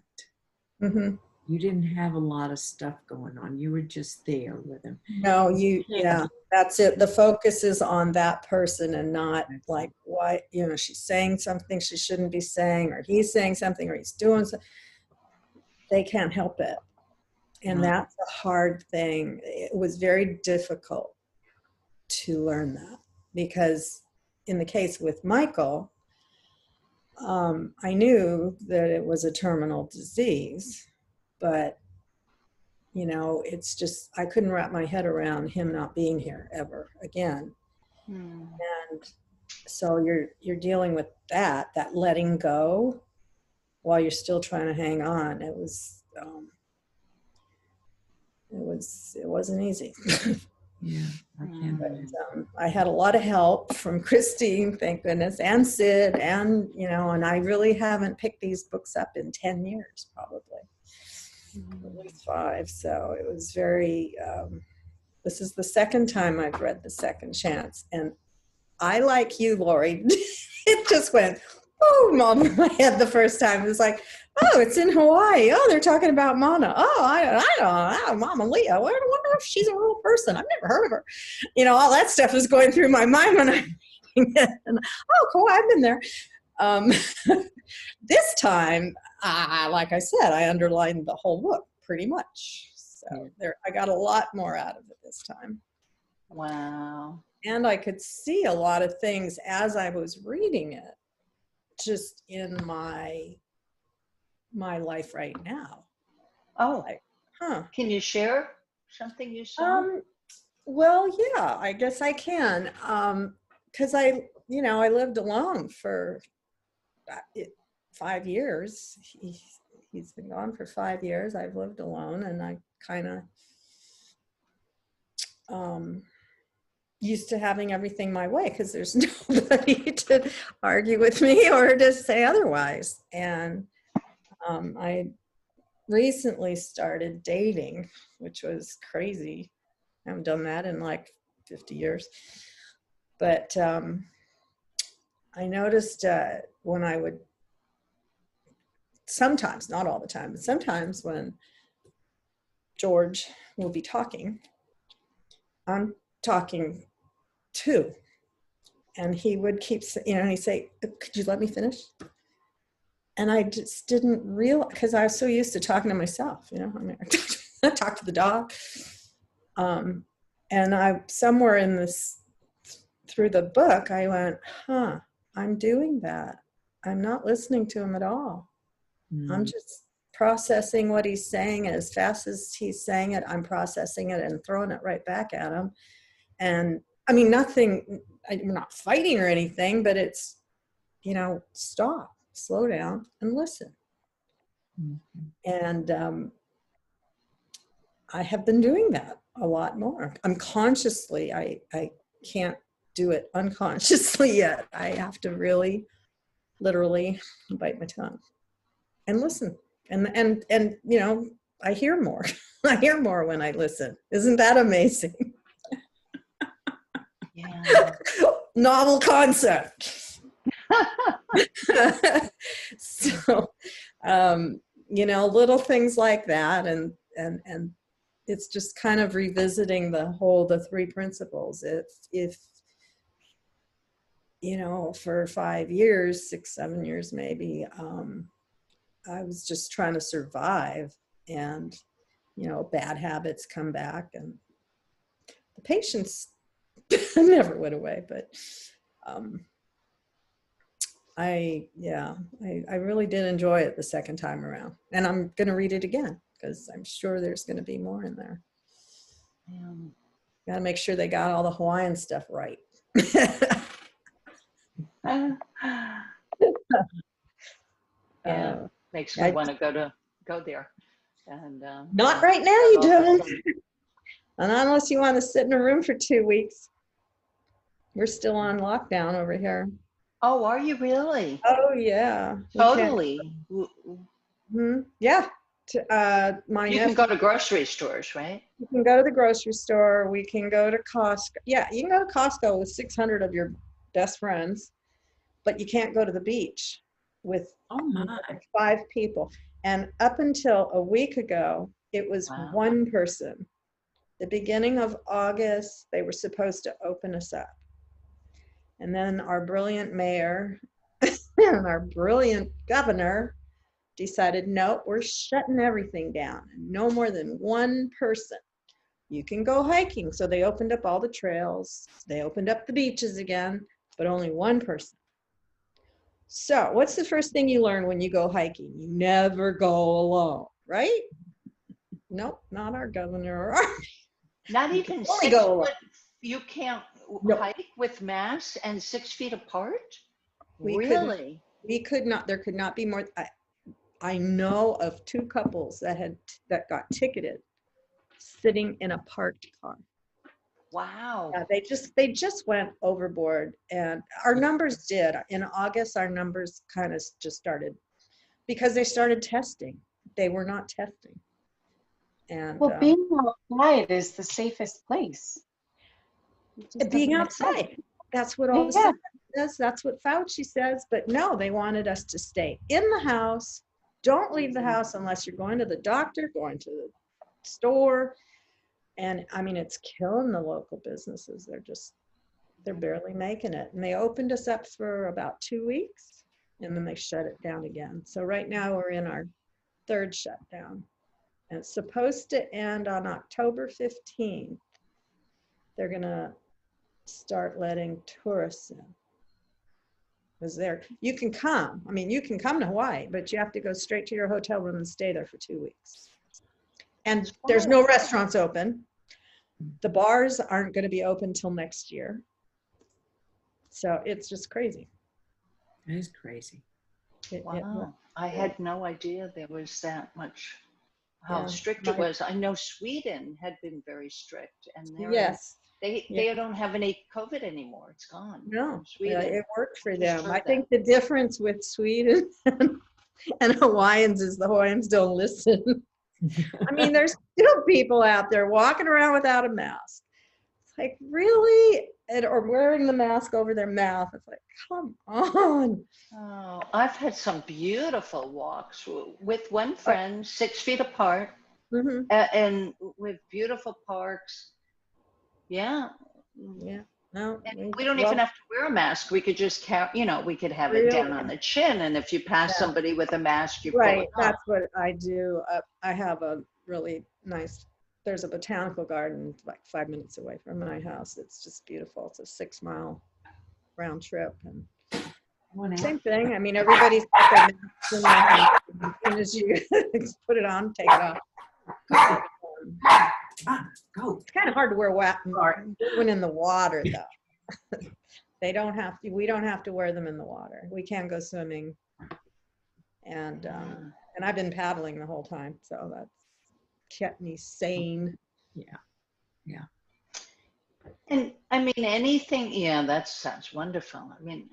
S1: Mm-hmm.
S3: You didn't have a lot of stuff going on. You were just there with them.
S1: No, that's it. The focus is on that person and not like why, she's saying something she shouldn't be saying, or he's saying something, or he's doing something. They can't help it. And that's a hard thing. It was very difficult to learn that, because in the case with Michael, I knew that it was a terminal disease, but it's just, I couldn't wrap my head around him not being here ever again. And so you're dealing with that letting go while you're still trying to hang on. It wasn't easy.
S3: Yeah, I can imagine.
S1: I had a lot of help from Christine, thank goodness, and Sid, and and I really haven't picked these books up in 10 years, probably. At least 5. So it was very, this is the second time I've read The Second Chance. And I, like you, Lori, it just went, oh, Mom, in my head the first time. It was like, oh, it's in Hawaii. Oh, they're talking about Mana. Oh, I don't know, Mama Leah. I wonder if she's a real person. I've never heard of her. All that stuff was going through my mind when I'm reading it. And, oh, cool, I've been there. This time, like I said, I underlined the whole book pretty much. So I got a lot more out of it this time.
S2: Wow.
S1: And I could see a lot of things as I was reading it, just in my life right now.
S2: Oh,
S1: like,
S2: Can you share something you saw?
S1: Well, yeah, I guess I can. Because I lived alone for 5 years. He's been gone for 5 years. I've lived alone, and I kind of used to having everything my way, because there's nobody to argue with me or to say otherwise. And I recently started dating, which was crazy. I haven't done that in like 50 years. But I noticed when I would, sometimes, not all the time, but sometimes when George will be talking, I'm talking too. And he would keep, he'd say, could you let me finish? And I just didn't realize, because I was so used to talking to myself, I talk to the dog. And I, somewhere in this, through the book, I went, I'm doing that. I'm not listening to him at all. I'm just processing what he's saying, and as fast as he's saying it, I'm processing it and throwing it right back at him. And I mean, nothing, we're not fighting or anything, but it's, stop, slow down and listen. And I have been doing that a lot more. Unconsciously, I can't do it unconsciously yet. I have to really, literally bite my tongue and listen. And I hear more. I hear more when I listen. Isn't that amazing?
S2: Yeah.
S1: Novel concept. So, little things like that, and it's just kind of revisiting the three principles. If for 5 years, 6, 7 years maybe, I was just trying to survive, and bad habits come back, and the patience never went away, but I really did enjoy it the second time around, and I'm going to read it again because I'm sure there's going to be more in there. Got to make sure they got all the Hawaiian stuff right.
S2: Makes me want to go there. And
S1: not right now, you don't. And unless you want to sit in a room for 2 weeks. We're still on lockdown over here.
S2: Oh, are you really?
S1: Oh, yeah.
S2: Totally.
S1: Yeah.
S2: You can go to grocery stores, right?
S1: You can go to the grocery store. We can go to Costco. Yeah, you can go to Costco with 600 of your best friends, but you can't go to the beach with 5 people. And up until a week ago, it was one person. The beginning of August, they were supposed to open us up. And then our brilliant mayor and our brilliant governor decided, no, we're shutting everything down. No more than one person. You can go hiking. So they opened up all the trails. They opened up the beaches again, but only one person. So what's the first thing you learn when you go hiking? You never go alone, right? Nope, not our governor.
S2: Not even 6 foot. You can't hike with masks and 6 feet apart? Really?
S1: We could not. There could not be more. I know of 2 couples that got ticketed sitting in a parked car.
S2: Wow.
S1: Yeah, they just went overboard, and our numbers did. In August, our numbers kind of just started because they started testing. They were not testing. And
S4: being outside is the safest place.
S1: Being outside. That's what all the science says. That's what Fauci says. But no, they wanted us to stay in the house. Don't leave the house unless you're going to the doctor, going to the store. And I mean, it's killing the local businesses. They're barely making it. And they opened us up for about 2 weeks, and then they shut it down again. So right now we're in our 3rd shutdown. And it's supposed to end on October 15th. They're going to start letting tourists in. Because you can come. I mean, you can come to Hawaii, but you have to go straight to your hotel room and stay there for 2 weeks. And there's no restaurants open. The bars aren't going to be open till next year. So it's just crazy.
S3: That is crazy.
S2: Wow. I had no idea there was that much, how strict it was. I know Sweden had been very strict, and they don't have any COVID anymore. It's gone.
S1: No,
S2: Sweden.
S1: it worked for them. I think the difference with Sweden And Hawaiians is the Hawaiians don't listen. I mean, there's still people out there walking around without a mask. It's like, really? Or wearing the mask over their mouth. It's like, come on.
S2: Oh, I've had some beautiful walks with one friend, 6 feet apart,
S1: Mm-hmm.
S2: and with beautiful parks. Yeah.
S1: Yeah. No.
S2: And we don't even have to wear a mask. We could just carry, we could have it
S1: Really?
S2: down on the chin. And if you pass
S1: Yeah.
S2: somebody with a mask, you pull
S1: Right.
S2: it up.
S1: That's what I do. I have a really nice, there's a botanical garden like 5 minutes away from my house. It's just beautiful. It's a 6-mile round trip. And same thing. I mean, everybody's got their masks in their hand. As soon as you put it on, take it off.
S3: Go.
S1: It's kind of hard to wear when in the water, though. We don't have to wear them in the water. We can go swimming. And I've been paddling the whole time, so that's kept me sane.
S3: Yeah.
S2: And I mean, anything, yeah, that sounds wonderful. I mean,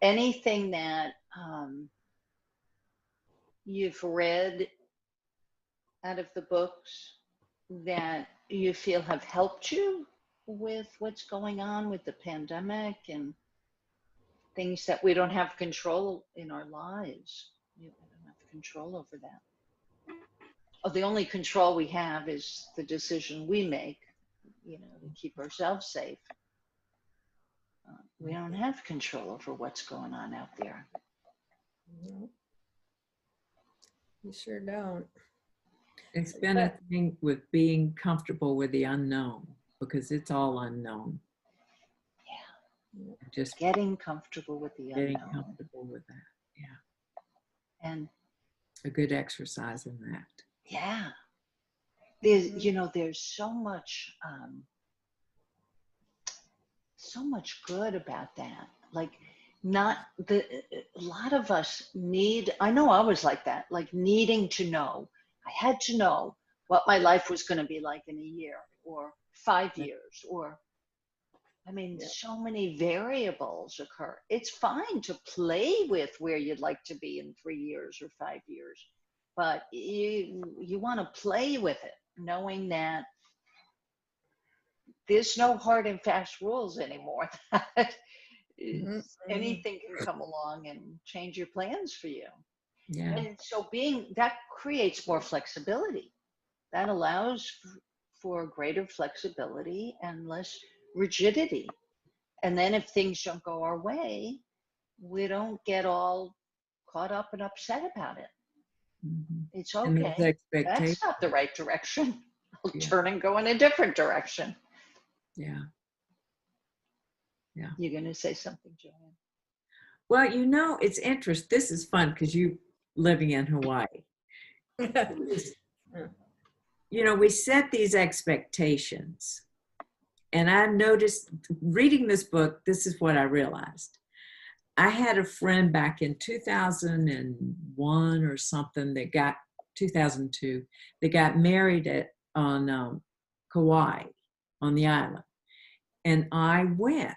S2: anything that you've read out of the books that you feel have helped you with what's going on with the pandemic and things that we don't have control in our lives. We don't have control over that. Oh, the only control we have is the decision we make, to keep ourselves safe. We don't have control over what's going on out there.
S1: No, you sure don't.
S3: It's been a thing with being comfortable with the unknown, because it's all unknown.
S2: Yeah.
S3: Just
S2: getting comfortable with the
S3: getting
S2: unknown.
S3: comfortable with that. Yeah.
S2: And
S3: A good exercise in that.
S2: yeah. There's so much good about that. Like, a lot of us I know I was like that, like needing to know. I had to know what my life was going to be like in a year or 5 years, or, I mean, so many variables occur. It's fine to play with where you'd like to be in 3 years or 5 years, but you want to play with it, knowing that there's no hard and fast rules anymore. Anything can come along and change your plans for you.
S3: Yeah.
S2: And so that creates more flexibility. That allows for greater flexibility and less rigidity. And then if things don't go our way, we don't get all caught up and upset about it.
S3: Mm-hmm.
S2: It's okay. That's not the right direction. I'll turn and go in a different direction.
S3: Yeah. Yeah.
S2: You're going to say something, Joanne?
S3: Well, it's interesting. This is fun because you living in Hawaii. We set these expectations. And I noticed reading this book, this is what I realized. I had a friend back in 2001 or something 2002, that got married on Kauai, on the island. And I went.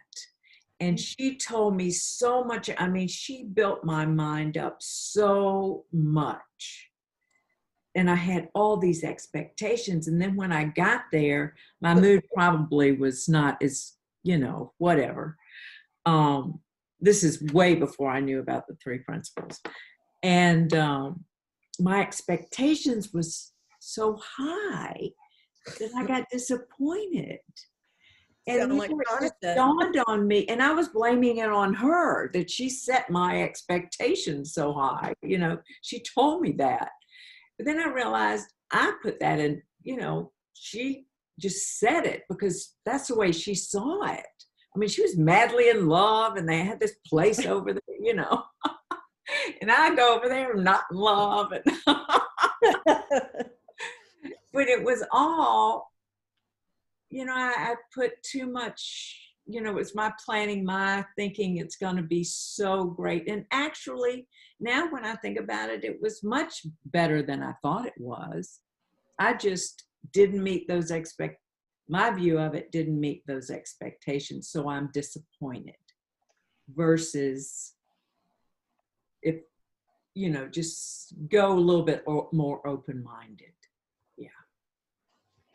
S3: And she told me so much. I mean, she built my mind up so much. And I had all these expectations. And then when I got there, my mood probably was not as, whatever. This is way before I knew about the 3 principles. And my expectations was so high that I got disappointed. And it dawned on me, and I was blaming it on her that she set my expectations so high. She told me that. But then I realized I put that in, she just said it because that's the way she saw it. I mean, she was madly in love and they had this place over there, and I go over there not in love. And but it was all, I put too much, it's my planning, my thinking it's going to be so great. And actually, now when I think about it, it was much better than I thought it was. I just didn't meet those my view of it didn't meet those expectations. So I'm disappointed versus if you know, just go a little bit more open-minded. Yeah.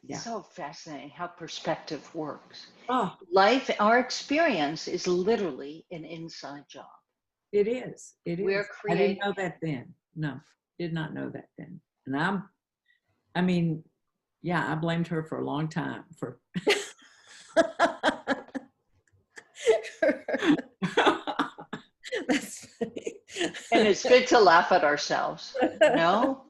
S3: Yeah.
S2: So fascinating how perspective works.
S3: Oh,
S2: Life, our experience is literally an inside job.
S3: it is. It
S2: We're
S3: is. I didn't
S2: creating
S3: know that then. No, did not know that then. And I mean, yeah, I blamed her for a long time for.
S1: That's funny.
S2: And it's good to laugh at ourselves. No?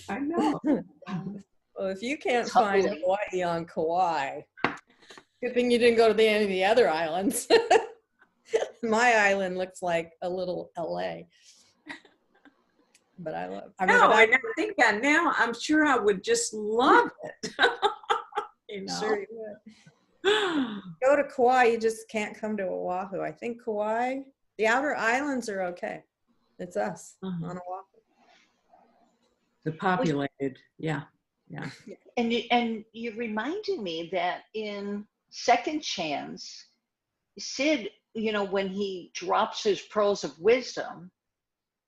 S3: I know.
S1: Well, if you can't
S2: It's
S1: find
S2: humbling.
S1: Hawaii on Kauai, good thing you didn't go to any of the other islands. My island looks like a little LA. But I love. I mean,
S3: No,
S1: but
S3: I never think that now. I'm sure I would just love it. You know.
S1: sure you would. Go to Kauai, you just can't come to Oahu. I think Kauai, the outer islands are okay. It's us on Oahu.
S3: The populated, yeah.
S2: And you reminded me that in Second Chance, Sid, you know, when he drops his pearls of wisdom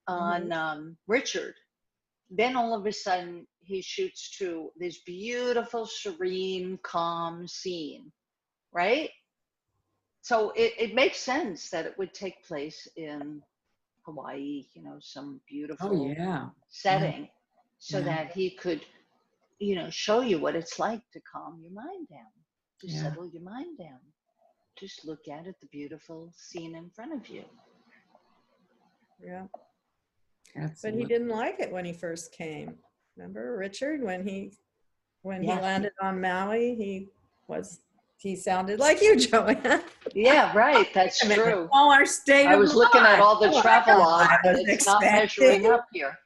S2: on Richard, then all of a sudden he shoots to this beautiful, serene, calm scene, right? So it makes sense that it would take place in Hawaii, you know, some beautiful
S3: Oh yeah.
S2: setting, so
S3: Yeah.
S2: that he could, you know, show you what it's like to calm your mind down, to
S3: Yeah.
S2: settle your mind down. Just look at it, the beautiful scene in front of you.
S1: Yeah.
S3: Absolutely.
S1: But he didn't like it when he first came. Remember Richard, when he
S2: Yeah.
S1: landed on Maui, he sounded like you, Joanne.
S2: Yeah, right. That's
S3: I mean,
S2: true.
S3: all our state
S2: I
S3: of
S2: was looking at
S3: mind.
S2: all the
S1: Oh, I
S2: travel
S1: know.
S2: logs,
S1: I
S2: and
S1: was
S2: it's not
S1: expecting.
S2: measuring up here.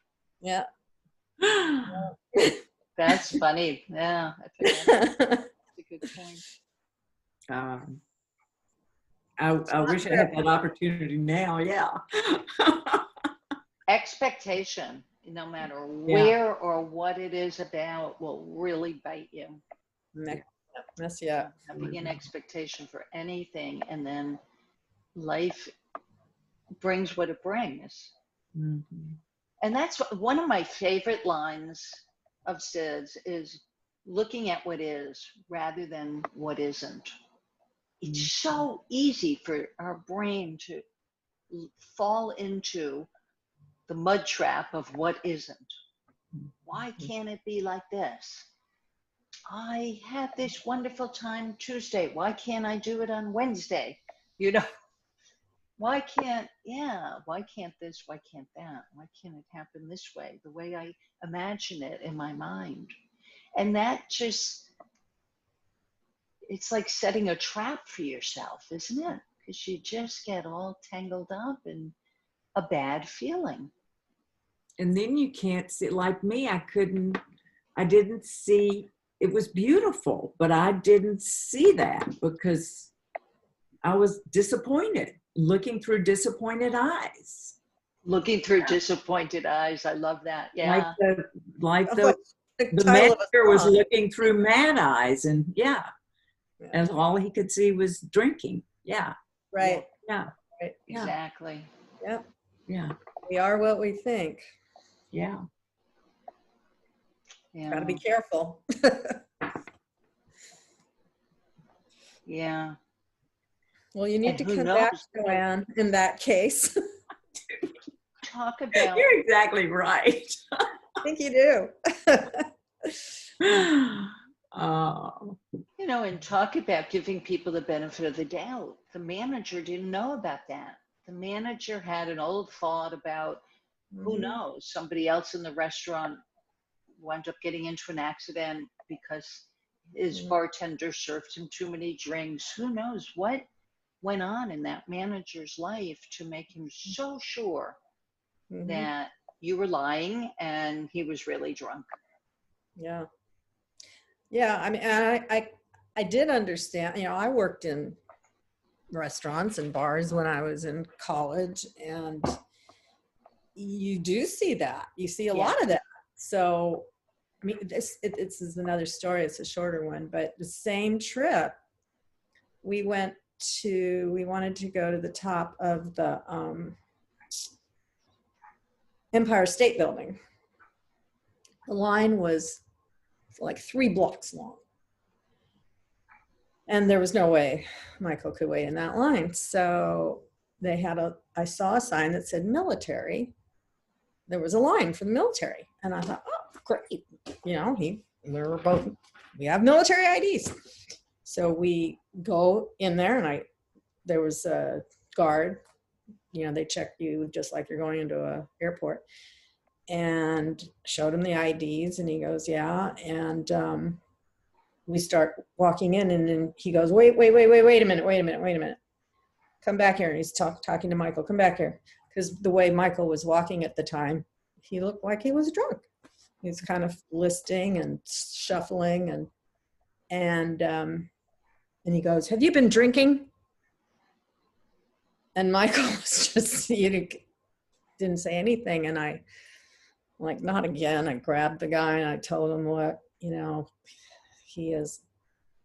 S1: Yeah.
S2: That's funny. Yeah, that's a good point.
S3: I wish I had that opportunity now. Yeah.
S2: Expectation, no matter
S3: Yeah.
S2: where or what it is about, will really bite you.
S1: Mess you up.
S2: Having an expectation for anything, and then life brings what it brings.
S3: Mm-hmm.
S2: And that's one of my favorite lines of Sid's, is looking at what is rather than what isn't. It's so easy for our brain to fall into the mud trap of what isn't. Why can't it be like this? I had this wonderful time Tuesday. Why can't I do it on Wednesday? You know, why can't this? Why can't that? Why can't it happen this way, the way I imagine it in my mind? And that just, it's like setting a trap for yourself, isn't it? Because you just get all tangled up in a bad feeling.
S3: And then you can't see, like me, I didn't see, it was beautiful, but I didn't see that because I was disappointed, looking through disappointed eyes.
S2: Looking through disappointed eyes. I love that. Yeah.
S3: Like
S1: The
S3: the
S1: title of a
S3: manager was
S1: song.
S3: looking through mad eyes, and and all he could see was drinking. Yeah.
S1: Right.
S3: Yeah.
S1: Right.
S3: Yeah.
S2: Exactly.
S1: Yep.
S3: Yeah.
S1: We are what we think.
S3: Yeah.
S2: Yeah.
S1: Got to be careful.
S2: Yeah.
S1: Well, you need
S2: And
S1: to
S2: who
S1: come back,
S2: knows?
S1: Joanne, in that case.
S2: Talk about,
S3: You're exactly right.
S1: I think you do.
S3: Oh.
S2: you know, and talk about giving people the benefit of the doubt. The manager didn't know about that. The manager had an old thought about, who knows, somebody else in the restaurant wound up getting into an accident because his bartender served him too many drinks. Who knows what went on in that manager's life to make him so sure that you were lying and he was really drunk.
S1: Yeah. Yeah. I mean, I did understand, you know, I worked in restaurants and bars when I was in college, and you do see that. You see a lot of that. So, I mean, this is another story. It's a shorter one, but the same trip, we wanted to go to the top of the Empire State Building. The line was like 3 blocks long. And there was no way Michael could wait in that line. So I saw a sign that said military. There was a line for the military. And I thought, oh, great. You know, we have military IDs. So we go in there, and there was a guard, you know, they check you just like you're going into an airport, and showed him the IDs, and he goes, yeah. And we start walking in, and then he goes, wait a minute. Come back here. And he's talking to Michael, come back here. Because the way Michael was walking at the time, he looked like he was drunk. He was kind of listing and shuffling, and he goes, have you been drinking? And Michael was just, he didn't say anything. And I, like, not again. I grabbed the guy and I told him what, you know, he is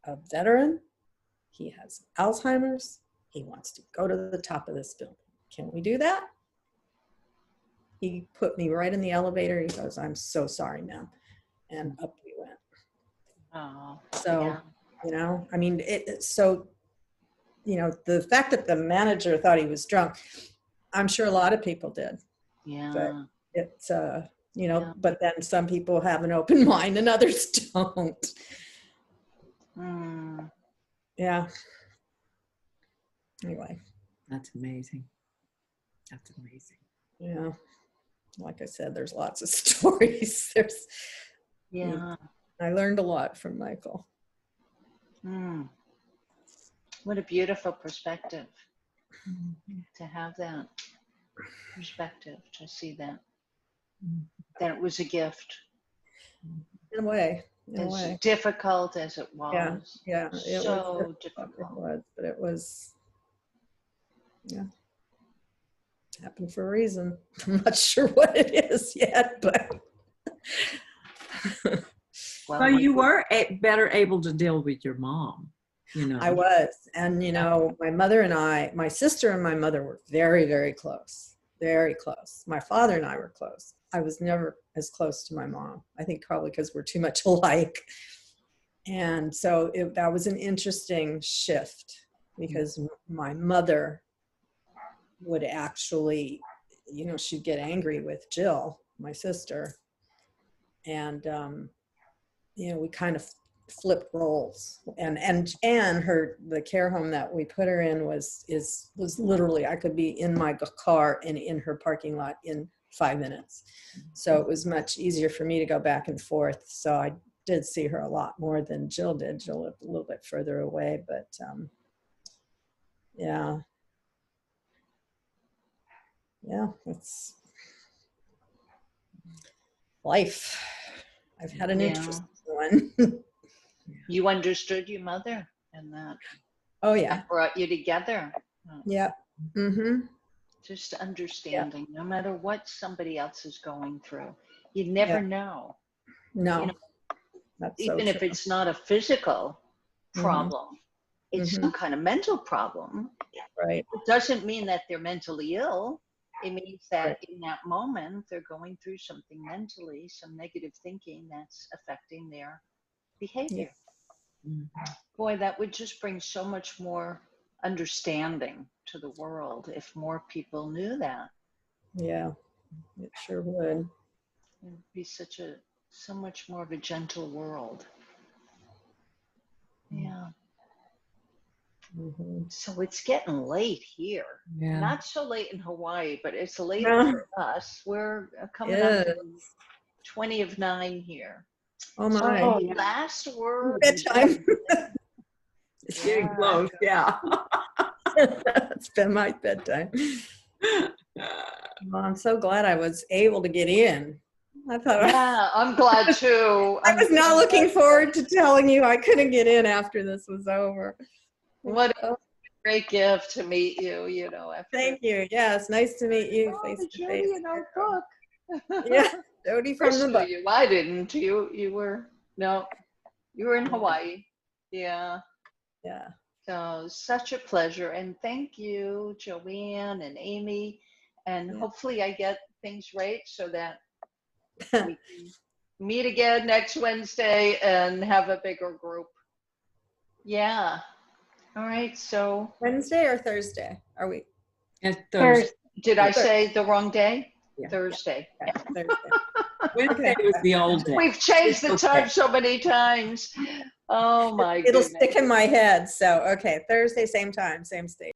S1: a veteran. He has Alzheimer's. He wants to go to the top of this building. Can we do that? He put me right in the elevator. He goes, I'm so sorry, ma'am. And up we went.
S2: Oh,
S1: So,
S2: yeah.
S1: you know, I mean, so, you know, the fact that the manager thought he was drunk, I'm sure a lot of people did.
S2: Yeah.
S1: But it's, you know,
S2: Yeah.
S1: but then some people have an open mind and others don't.
S2: Mm.
S1: Yeah. Anyway.
S3: That's amazing. That's amazing.
S1: Yeah. Like I said, there's lots of stories.
S2: Yeah.
S1: I learned a lot from Michael.
S2: Mm. What a beautiful perspective to have that perspective, to see that. That it was a gift.
S1: In a way.
S2: As difficult as it was.
S1: Yeah. It
S2: So
S1: was
S2: difficult.
S1: It was, but it was, yeah. Happened for a reason. I'm not sure what it is yet, but.
S3: Well, you were better able to deal with your mom, you know.
S1: I was. And, you know, my sister and my mother were very, very close. Very close. My father and I were close. I was never as close to my mom. I think probably because we're too much alike. And so that was an interesting shift, because my mother would actually, you know, she'd get angry with Jill, my sister. And, you know, we kind of flipped roles, and the care home that we put her in was literally, I could be in my car and in her parking lot in 5 minutes. So it was much easier for me to go back and forth. So I did see her a lot more than Jill did. Jill lived a little bit further away, but yeah, it's life. I've had an interesting one.
S2: You understood your mother, and that.
S1: Oh yeah.
S2: That brought you together.
S1: Yeah. Mm-hmm.
S2: Just understanding, no matter what somebody else is going through, you never know.
S1: No.
S2: You know,
S1: that's
S2: even
S1: so
S2: if
S1: true.
S2: it's not a physical problem, it's some kind of mental problem.
S1: Right.
S2: It doesn't mean that they're mentally ill. It means that in that moment, they're going through something mentally, some negative thinking that's affecting their behavior.
S3: Mm-hmm.
S2: Boy, that would just bring so much more understanding to the world if more people knew that.
S1: Yeah, it sure would.
S2: It would be so much more of a gentle world. Yeah.
S1: Mm-hmm.
S2: So it's getting late here.
S3: Yeah.
S2: Not so late in Hawaii, but it's later for us. We're coming up to 20 of 9 here.
S1: Oh my.
S2: So last word.
S1: Bedtime.
S3: It's getting close, yeah.
S1: It's been my bedtime. Well, I'm so glad I was able to get in.
S2: Yeah, I'm glad too.
S1: I was not looking forward to telling you I couldn't get in after this was over.
S2: What a great gift to meet you, you know.
S1: Thank you. Yeah, it's nice to meet you face to face.
S2: Jody in our book.
S1: Yeah, Jody from the book.
S2: I didn't. You were in Hawaii. Yeah.
S1: Yeah.
S2: So such a pleasure, and thank you, Joanne and Amy, and hopefully I get things right so that we can meet again next Wednesday and have a bigger group. Yeah. All right. So
S1: Wednesday or Thursday are we?
S3: At Thursday.
S2: did I say the wrong day?
S3: Yeah.
S2: Thursday.
S1: Yeah, Thursday.
S3: Wednesday was the old day.
S2: We've changed the
S3: It's
S2: time
S3: okay.
S2: so many times. Oh my
S1: It'll
S2: goodness.
S1: stick in my head. So, okay, Thursday, same time, same state.